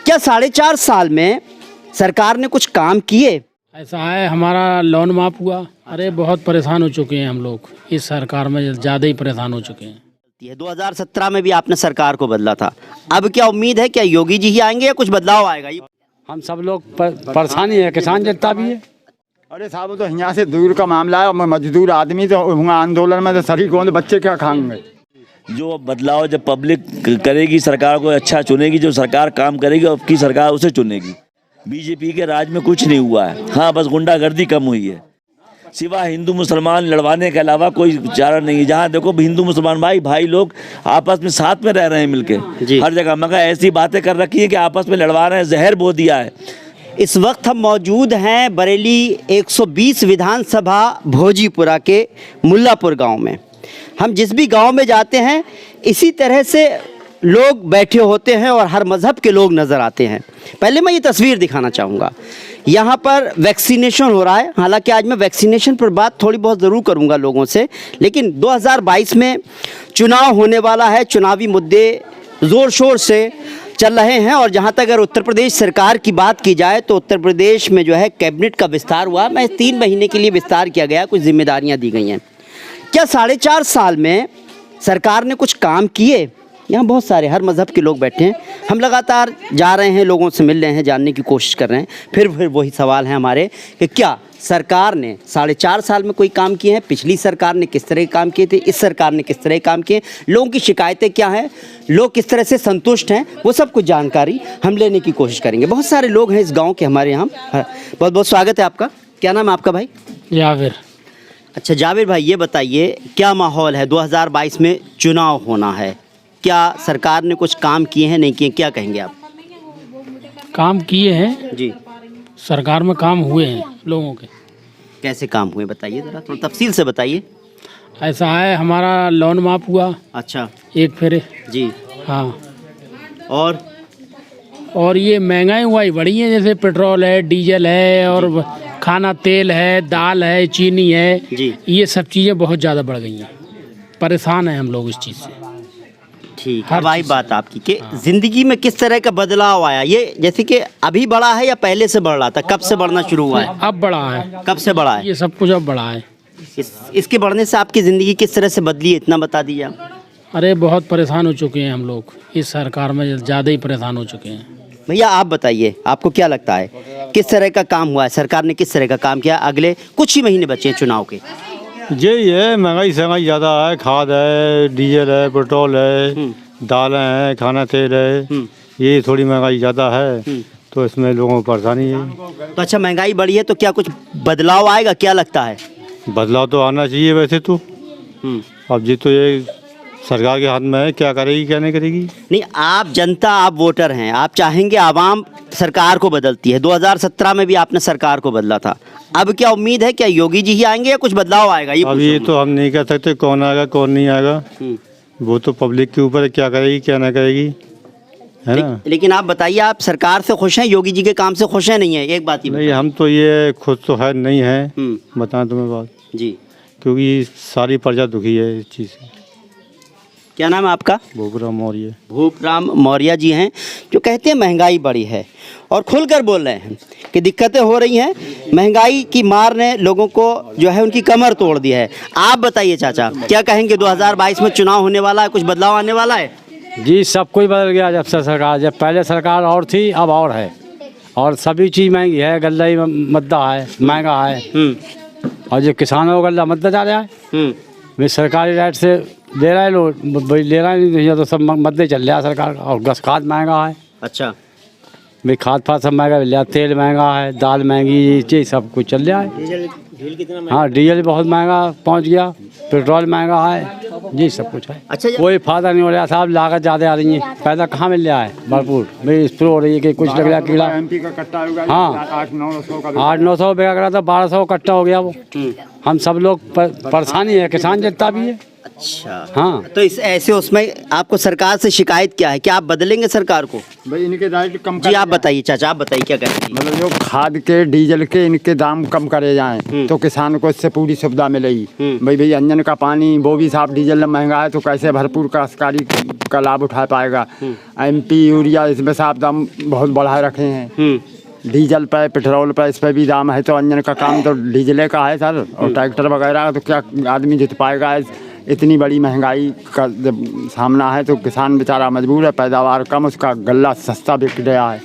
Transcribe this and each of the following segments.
क्या 4.5 साल में सरकार ने कुछ काम किए? ऐसा है, हमारा लोन माफ हुआ। अरे बहुत परेशान हो चुके हैं हम लोग, इस सरकार में ज़्यादा ही परेशान हो चुके हैं। 2017 में भी आपने सरकार को बदला था, अब क्या उम्मीद है, क्या योगी जी ही आएंगे या कुछ बदलाव आएगा? हम सब लोग परेशानी है, किसान जनता भी है। अरे साहब तो यहाँ से दूर का मामला है, मजदूर आदमी तो आंदोलन में तो शरीक होंगे, बच्चे क्या खाएंगे। जो बदलाव जब पब्लिक करेगी, सरकार को अच्छा चुनेगी, जो सरकार काम करेगी उसकी सरकार उसे चुनेगी। बीजेपी के राज में कुछ नहीं हुआ है, हाँ बस गुंडागर्दी कम हुई है, सिवा हिंदू मुसलमान लड़वाने के अलावा कोई चारा नहीं है। जहाँ देखो हिंदू मुसलमान भाई लोग आपस में साथ में रह रहे हैं मिलके हर जगह, मगर ऐसी बातें कर रखी है कि आपस में लड़वा रहे हैं, जहर बो दिया है। इस वक्त हम मौजूद हैं बरेली 120 विधानसभा भोजीपुरा के मुल्लापुर गांव में। हम जिस भी गांव में जाते हैं इसी तरह से लोग बैठे होते हैं और हर मज़हब के लोग नज़र आते हैं। पहले मैं ये तस्वीर दिखाना चाहूँगा, यहाँ पर वैक्सीनेशन हो रहा है। हालांकि आज मैं वैक्सीनेशन पर बात थोड़ी बहुत ज़रूर करूँगा लोगों से, लेकिन 2022 में चुनाव होने वाला है, चुनावी मुद्दे ज़ोर शोर से चल रहे हैं। और जहाँ तक अगर उत्तर प्रदेश सरकार की बात की जाए तो उत्तर प्रदेश में जो है कैबिनेट का विस्तार हुआ, मैं 3 महीने के लिए विस्तार किया गया, कुछ जिम्मेदारियाँ दी गई हैं। क्या 4.5 साल में सरकार ने कुछ काम किए? यहाँ बहुत सारे हर मज़हब के लोग बैठे हैं, हम लगातार जा रहे हैं, लोगों से मिल रहे हैं, जानने की कोशिश कर रहे हैं। फिर वही सवाल है हमारे कि क्या सरकार ने 4.5 साल में कोई काम किए हैं? पिछली सरकार ने किस तरह के काम किए थे, इस सरकार ने किस तरह के काम किए, लोगों की शिकायतें क्या हैं, लोग किस तरह से संतुष्ट हैं, वो सब कुछ जानकारी हम लेने की कोशिश करेंगे। बहुत सारे लोग हैं इस गाँव के हमारे यहाँ। बहुत बहुत स्वागत है आपका। क्या नाम है आपका भाई? जावेर। अच्छा जावेर भाई, ये बताइए क्या माहौल है, 2022 में चुनाव होना है, क्या सरकार ने कुछ काम किए हैं, नहीं किए, क्या कहेंगे आप? काम किए हैं जी, सरकार में काम हुए हैं लोगों के। कैसे काम हुए बताइए, ज़रा थोड़ा तफसील से बताइए। ऐसा है, हमारा लोन माफ हुआ। अच्छा एक फेरे जी, हाँ। और ये महंगाई हुई बढ़ी है, जैसे पेट्रोल है, डीजल है, और खाना तेल है, दाल है, चीनी है जी, ये सब चीज़ें बहुत ज़्यादा बढ़ गई हैं। परेशान हैं हम लोग इस चीज़ से। ठीक है भाई, बात आपकी कि ज़िंदगी में किस तरह का बदलाव आया, ये जैसे कि अभी बढ़ा है या पहले से बढ़ रहा था, कब से बढ़ना शुरू हुआ है? अब बढ़ा है। कब से बढ़ा है ये सब कुछ? अब बढ़ा है। इसके बढ़ने से आपकी ज़िंदगी किस तरह से बदली है, इतना बता दीजिए आप। अरे बहुत परेशान हो चुके हैं हम लोग, इस सरकार में ज़्यादा ही परेशान हो चुके हैं। भैया आप बताइए, आपको क्या लगता है किस तरह का काम हुआ है, सरकार ने किस तरह का काम किया? अगले कुछ ही महीने बचे हैं चुनाव के। यही है, महंगाई सहंगाई ज़्यादा है, खाद है, डीजल है, पेट्रोल है, दालें हैं, खाना तेल है, ये थोड़ी महंगाई ज़्यादा है, तो इसमें लोगों को परेशानी है। तो अच्छा, महंगाई बढ़ी है तो क्या कुछ बदलाव आएगा, क्या लगता है? बदलाव तो आना चाहिए वैसे तो। अब जी तो ये सरकार के हाथ में है, क्या करेगी क्या नहीं करेगी। नहीं, आप जनता, आप वोटर हैं, आप चाहेंगे आवाम सरकार को बदलती है। 2017 में भी आपने सरकार को बदला था, अब क्या उम्मीद है, क्या योगी जी ही आएंगे या कुछ बदलाव आएगा? अब ये तो हम नहीं कह सकते कौन आएगा कौन नहीं आएगा, वो तो पब्लिक के ऊपर है, क्या करेगी क्या ना करेगी, है ना। लेकिन आप बताइए, आप सरकार से खुश हैं, योगी जी के काम से खुश हैं, नहीं है? एक बात ही नहीं, हम तो ये खुद तो है नहीं है, बताएं तुम्हें बात जी, क्योंकि सारी प्रजा दुखी है इस चीज़ से। क्या नाम है आपका? भूपराम मौर्य। भूपराम मौर्य जी हैं, जो कहते हैं महंगाई बढ़ी है और खुलकर बोल रहे हैं कि दिक्कतें हो रही हैं, महंगाई की मार ने लोगों को जो है उनकी कमर तोड़ दी है। आप बताइए चाचा, क्या कहेंगे, 2022 में चुनाव होने वाला है, कुछ बदलाव आने वाला है? जी सब कुछ बदल गया जब से सरकार, जब पहले सरकार और थी अब और है, और सभी चीज़ महंगी है, गल्ला ही मद्दा है, महंगा है, और जो किसानों को गल्ला मद्दा जा रहा है, वे सरकारी रेट से ले रहे लोग, ले रहा नहीं तो सब मद्दे चल रहा है सरकार का। और गस खाद महंगा है। अच्छा भाई, खाद फाद सब महंगा मिल रहा है, तेल महंगा है, दाल महंगी, ये सब कुछ चल रहा है। हाँ, डीजल बहुत महंगा पहुंच गया, पेट्रोल महंगा है, ये सब कुछ है। अच्छा, कोई फायदा नहीं हो रहा साहब, लागत ज़्यादा आ रही है, पैदा कहाँ मिल रहा है भरपूर, भाई स्प्रे हो रही है कि कुछ लग रहा है कीड़ा। हाँ, 800-900 बिका करा था, 1200 कट्टा हो गया वो। हम सब लोग परेशानी है, किसान जनता भी है। अच्छा हाँ तो इस ऐसे उसमें आपको सरकार से शिकायत क्या है कि आप बदलेंगे सरकार को? भाई इनके दाम कम जी आप बताइए चाचा, आप बताइए क्या कह रहे हैं? मतलब जो खाद के डीजल के इनके दाम कम करे जाएं तो किसान को इससे पूरी सुविधा मिलेगी। भाई अंजन का पानी वो भी साफ डीजल महंगा है तो कैसे भरपूर काश्तकारी का लाभ उठा पाएगा। MP यूरिया इसमें साफ दाम बहुत बढ़ा रखे हैं। डीजल पे पेट्रोल पे इस पे भी दाम है तो अंजन का काम तो डीजले का है सर, और ट्रैक्टर वगैरह तो क्या आदमी जुत पाएगा। इतनी बड़ी महंगाई का जब सामना है तो किसान बेचारा मजबूर है, पैदावार कम, उसका गल्ला सस्ता बिक गया है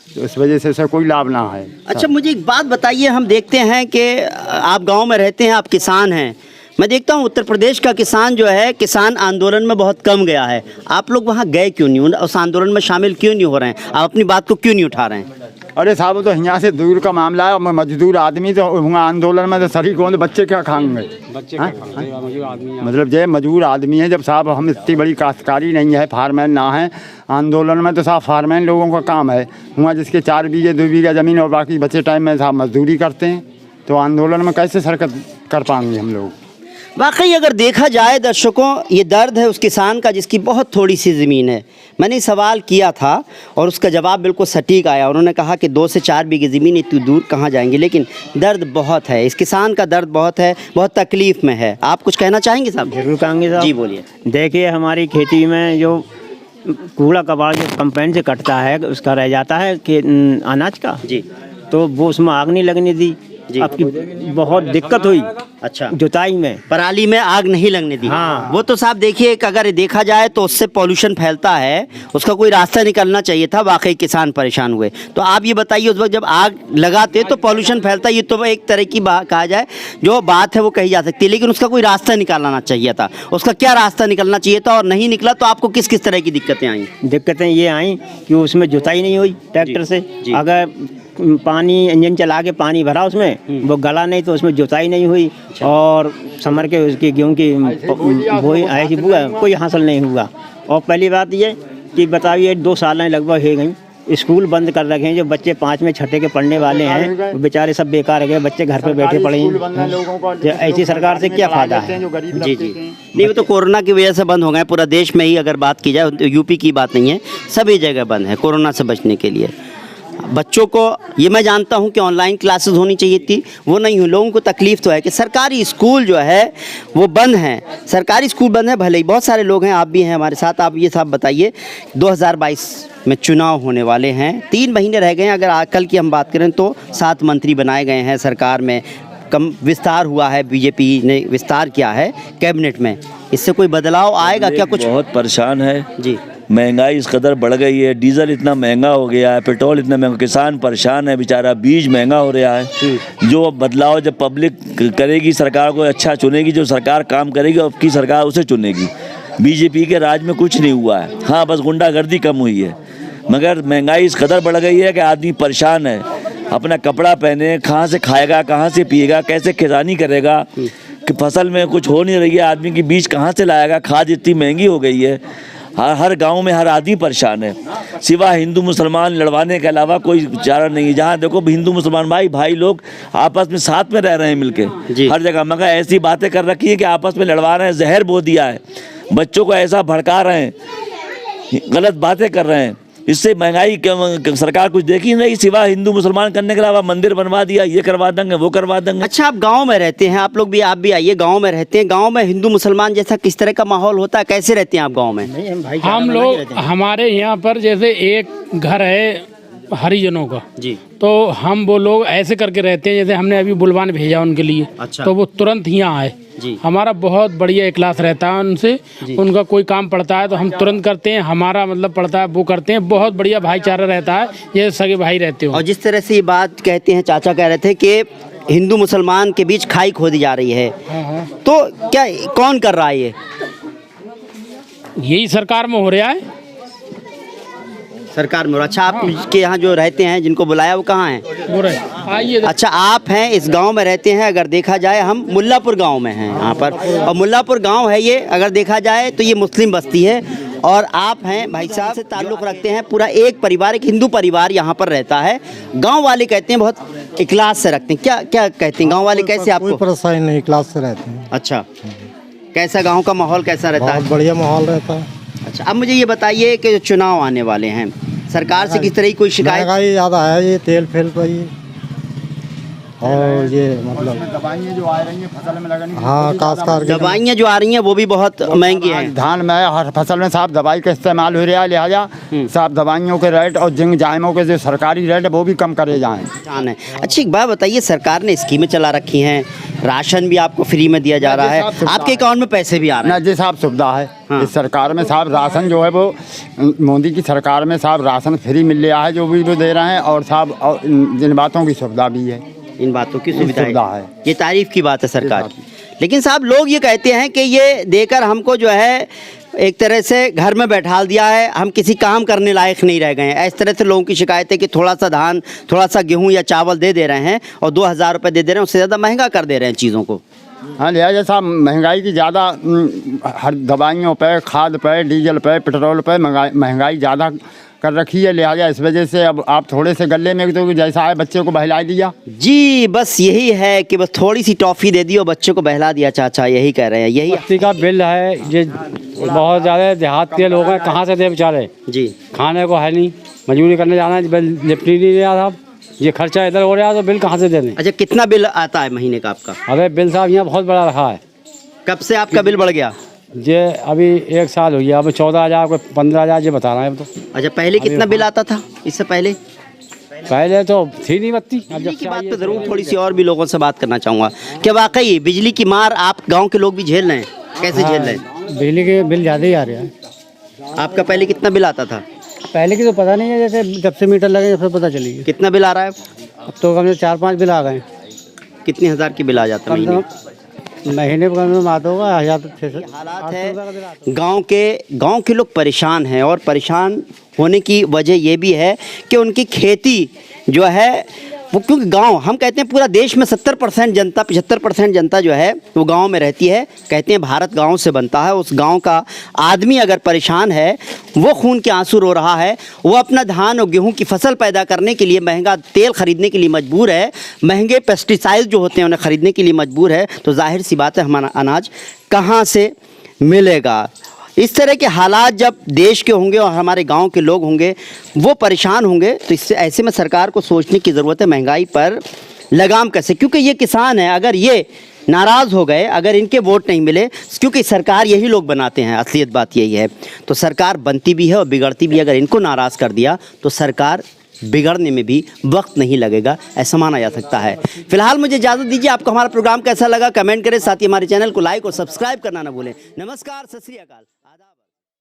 तो इस वजह से उसे कोई लाभ ना है। अच्छा मुझे एक बात बताइए, हम देखते हैं कि आप गांव में रहते हैं, आप किसान हैं, मैं देखता हूं उत्तर प्रदेश का किसान जो है किसान आंदोलन में बहुत कम गया है। आप लोग वहां गए क्यों नहीं, उस आंदोलन में शामिल क्यों नहीं हो रहे हैं, आप अपनी बात को क्यों नहीं उठा रहे हैं? अरे साहब तो यहाँ से दूर का मामला है, मैं मजदूर आदमी तो वहाँ आंदोलन में तो शरीक हों तो बच्चे क्या खाएंगे? मतलब जो मजदूर आदमी है, जब साहब हम इतनी बड़ी काश्तकारी नहीं है, फार्मैन ना है, आंदोलन में तो साहब फार्मैन लोगों का काम है। वहाँ जिसके 4 बीघे 2 बीघा ज़मीन और बाकी बचे टाइम में साहब मजदूरी करते हैं, तो आंदोलन में कैसे शिरकत कर पाएंगे हम लोग? वाकई अगर देखा जाए दर्शकों, ये दर्द है उस किसान का जिसकी बहुत थोड़ी सी ज़मीन है। मैंने सवाल किया था और उसका जवाब बिल्कुल सटीक आया। उन्होंने कहा कि 2 से 4 बीघे ज़मीन इतनी दूर कहाँ जाएंगे, लेकिन दर्द बहुत है, इस किसान का दर्द बहुत है, बहुत तकलीफ़ में है। आप कुछ कहना चाहेंगे साहब? जरूर कहेंगे साहब। जी बोलिए। देखिए हमारी खेती में जो कूड़ा कबाड़ जो कंपाइन से कटता है उसका रह जाता है कि अनाज का जी, तो वो उसमें आग नहीं लगने दी। अब की बहुत दिक्कत हुई अच्छा जुताई में, पराली में आग नहीं लगने दी। हाँ। वो तो साहब देखिए कि अगर देखा जाए तो उससे पॉल्यूशन फैलता है, उसका कोई रास्ता निकलना चाहिए था। वाकई किसान परेशान हुए। तो आप ये बताइए, उस वक्त जब आग लगाते तो पॉल्यूशन फैलता, ये तो एक तरह की कहा जाए जो बात है वो कही जा सकती है, लेकिन उसका कोई रास्ता निकालना चाहिए था। उसका क्या रास्ता निकलना चाहिए था और नहीं निकला, तो आपको किस किस तरह की दिक्कतें आई? दिक्कतें ये आई कि उसमें जुताई नहीं हुई ट्रैक्टर से। जी। अगर पानी इंजन चला के पानी भरा उसमें वो गला नहीं तो उसमें जुताई नहीं हुई, और समर के उसकी गेहूँ की बोई ऐसी बुआ कोई हासिल नहीं हुआ। और पहली बात ये कि बताइए 2 साल लगभग हो गई, स्कूल बंद कर रखे हैं। जो बच्चे 5 में 6ठे के पढ़ने वाले हैं वो बेचारे सब बेकार गए, बच्चे घर पे बैठे पड़े हैं। ऐसी सरकार से क्या फ़ायदा है? जी जी, नहीं वो तो कोरोना की वजह से बंद हो गए। पूरा देश में ही अगर बात की जाए, यूपी की बात नहीं है, सभी जगह बंद है कोरोना से बचने के लिए। बच्चों को ये मैं जानता हूँ कि ऑनलाइन क्लासेस होनी चाहिए थी, वो नहीं हुई। लोगों को तकलीफ़ तो है कि सरकारी स्कूल जो है वो बंद हैं, सरकारी स्कूल बंद है। भले ही बहुत सारे लोग हैं, आप भी हैं हमारे साथ। आप ये साहब बताइए, 2022 में चुनाव होने वाले हैं, 3 महीने रह गए हैं। अगर कल की हम बात करें तो 7 मंत्री बनाए गए हैं सरकार में, कम विस्तार हुआ है, बीजेपी ने विस्तार किया है कैबिनेट में। इससे कोई बदलाव आएगा क्या? कुछ बहुत परेशान है जी, महंगाई इस कदर बढ़ गई है, डीजल इतना महंगा हो गया है, पेट्रोल इतना महंगा, किसान परेशान है बेचारा, बीज महंगा हो रहा है। जो बदलाव जब पब्लिक करेगी, सरकार को अच्छा चुनेगी, जो सरकार काम करेगी अब की सरकार उसे चुनेगी। बीजेपी के राज में कुछ नहीं हुआ है, हाँ बस गुंडागर्दी कम हुई है, मगर महंगाई इस कदर बढ़ गई है कि आदमी परेशान है। अपना कपड़ा पहने, कहाँ से खाएगा, कहाँ से पिएगा, कैसे किसानी करेगा, कि फसल में कुछ हो नहीं रही है, आदमी की बीज कहाँ से लाएगा, खाद इतनी महंगी हो गई है। हर गांव में हर आदमी परेशान है, सिवा हिंदू मुसलमान लड़वाने के अलावा कोई चारा नहीं है। जहाँ देखो हिंदू मुसलमान भाई लोग आपस में साथ में रह रहे हैं मिलके हर जगह, मगर ऐसी बातें कर रखी है कि आपस में लड़वा रहे हैं, जहर बो दिया है, बच्चों को ऐसा भड़का रहे हैं, गलत बातें कर रहे हैं। इससे महंगाई सरकार कुछ देखी नहीं, सिवा हिंदू मुसलमान करने के अलावा मंदिर बनवा दिया, ये करवा देंगे वो करवा देंगे। अच्छा आप गांव में रहते हैं, आप लोग भी, आप भी आइए, गांव में रहते हैं। गांव में हिंदू मुसलमान जैसा किस तरह का माहौल होता है, कैसे रहते हैं आप गांव में? हम लोग, हमारे यहाँ पर जैसे एक घर है हरिजनों का जी, तो हम वो लोग ऐसे करके रहते हैं जैसे हमने अभी बुलवान भेजा उनके लिए। अच्छा। तो वो तुरंत यहाँ आए जी। हमारा बहुत बढ़िया इखलास रहता है उनसे, उनका कोई काम पड़ता है तो हम तुरंत करते हैं, हमारा मतलब पड़ता है वो करते हैं। बहुत बढ़िया भाईचारा रहता है, ये सगे भाई रहते हो। और जिस तरह से ये बात कहते हैं, चाचा कह रहे थे कि हिंदू मुसलमान के बीच खाई खोदी जा रही है, तो क्या कौन कर रहा है ये? यही सरकार में हो रहा है, सरकार में। अच्छा आपके यहाँ जो रहते हैं, जिनको बुलाया वो कहाँ हैं? बोल रहे आइए। अच्छा आप हैं इस गांव में रहते हैं। अगर देखा जाए हम मुल्लापुर गांव में हैं यहाँ पर, और मुल्लापुर गांव है ये, अगर देखा जाए तो ये मुस्लिम बस्ती है, और आप हैं भाई साहब से ताल्लुक़ रखते हैं। पूरा एक परिवार, एक हिंदू परिवार यहाँ पर रहता है। गांव वाले कहते हैं बहुत इखलास से रखते हैं, क्या क्या कहते हैं गांव वाले, कैसे आपको? कोई परेशानी नहीं, क्लास से रहते हैं। अच्छा कैसा गांव का माहौल कैसा रहता है? बहुत बढ़िया माहौल रहता है। अच्छा, अब मुझे ये बताइए कि जो चुनाव आने वाले हैं, सरकार से किस तरह की कोई शिकायत? महंगाई ज़्यादा है, ये तेल फेल पर ही, और ये मतलब दवाइयाँ जो आ रही हैं फसल में लगाने की, हाँ काश्तकार के दवाइयाँ जो आ रही हैं वो भी बहुत महंगी हैं। धान में हर फसल में साफ दवाई का इस्तेमाल हो रहा है, लिहाजा साफ दवाइयों के रेट और जिंक जायमों के जो सरकारी रेट है वो भी कम करे जाएं। जान है। अच्छा, एक बात बताइए, सरकार ने स्कीमें चला रखी हैं, राशन भी आपको फ्री में दिया जा रहा है, आपके अकाउंट में पैसे भी आ रहे ना हैं। जी साहब सुविधा है। हाँ। इस सरकार में साहब राशन जो है वो मोदी की सरकार में साहब राशन फ्री मिल रहा है, जो भी वो दे रहे हैं, और साहब जिन बातों की सुविधा भी है, इन बातों की सुविधा सुविधा है। है, ये तारीफ की बात है सरकार की। लेकिन साहब लोग ये कहते हैं कि ये देकर हमको जो है एक तरह से घर में बैठा दिया है, हम किसी काम करने लायक नहीं रह गए हैं। इस तरह से लोगों की शिकायत है कि थोड़ा सा धान, थोड़ा सा गेहूं या चावल दे रहे हैं और 2000 रुपये दे रहे हैं, उससे ज़्यादा महंगा कर दे रहे हैं चीज़ों को। हाँ, लिहाजा साहब महंगाई की ज़्यादा हर दवाइयों पे, खाद पे, डीजल पे, पेट्रोल पे महंगाई ज़्यादा कर रखी है। लिहाजा इस वजह से अब आप थोड़े से गले में तो जैसा है बच्चे को बहला दिया जी, बस यही है कि बस थोड़ी सी टॉफ़ी दे दी और बच्चों को बहला दिया, चाचा यही कह रहे हैं। यही बस्ती का बिल है, ये बहुत ज़्यादा देहात के लोग हैं, कहाँ से दे बेचारे, जी, खाने को है नहीं, मजदूरी करने जाना है, बिल निपट नहीं रहा साहब, ये खर्चा इधर हो रहा है तो बिल कहाँ से दे दें? अच्छा, कितना बिल आता है महीने का आपका? अबे बिल साहब यहाँ बहुत बड़ा रहा है। कब से आपका बिल बढ़ गया? ये अभी 1 साल हो गया, अब 14,000 को 15,000 ये बता रहे हैं अब तो। अच्छा, पहले कितना बिल आता था इससे पहले? पहले तो थी नहीं बत्ती, अब बिजली जब की से बात आई पे है जरूर थोड़ी सी और भी लोगों से बात करना चाहूँगा। क्या वाकई बिजली की मार आप गांव के लोग भी झेल रहे हैं? कैसे झेल रहे हैं? बिजली के बिल ज़्यादा ही आ रहे हैं। आपका पहले कितना बिल आता था? पहले की तो पता नहीं है, जैसे जब से मीटर लगे जब से पता चली है। कितना बिल आ रहा है? अब तो कम से 4-5 बिल आ गए। कितने हज़ार की बिल आ जाता है कम से महीने? कम महीने पर कम से कम आता होगा 1000 हालात है, गांव के लोग परेशान हैं और परेशान होने की वजह ये भी है कि उनकी खेती जो है वो, क्योंकि गांव, हम कहते हैं पूरा देश में 70% जनता, 75% जनता जो है वो गांव में रहती है। कहते हैं भारत गांव से बनता है। उस गांव का आदमी अगर परेशान है, वो खून के आंसू रो रहा है, वो अपना धान और गेहूं की फसल पैदा करने के लिए महंगा तेल खरीदने के लिए मजबूर है, महंगे पेस्टिसाइड जो होते हैं उन्हें खरीदने के लिए मजबूर है, तो जाहिर सी बात है हमारा अनाज कहाँ से मिलेगा? इस तरह के हालात जब देश के होंगे और हमारे गांव के लोग होंगे वो परेशान होंगे, तो इससे ऐसे में सरकार को सोचने की ज़रूरत है महंगाई पर लगाम कैसे, क्योंकि ये किसान है, अगर ये नाराज़ हो गए, अगर इनके वोट नहीं मिले, क्योंकि सरकार यही लोग बनाते हैं, असलियत बात यही है, तो सरकार बनती भी है और बिगड़ती भी है। अगर इनको नाराज़ कर दिया तो सरकार बिगड़ने में भी वक्त नहीं लगेगा, ऐसा माना जा सकता है। फिलहाल मुझे इजाज़त दीजिए। आपको हमारा प्रोग्राम कैसा लगा कमेंट करें, साथ ही हमारे चैनल को लाइक और सब्सक्राइब करना ना भूलें। नमस्कार, सत श्री अकाल।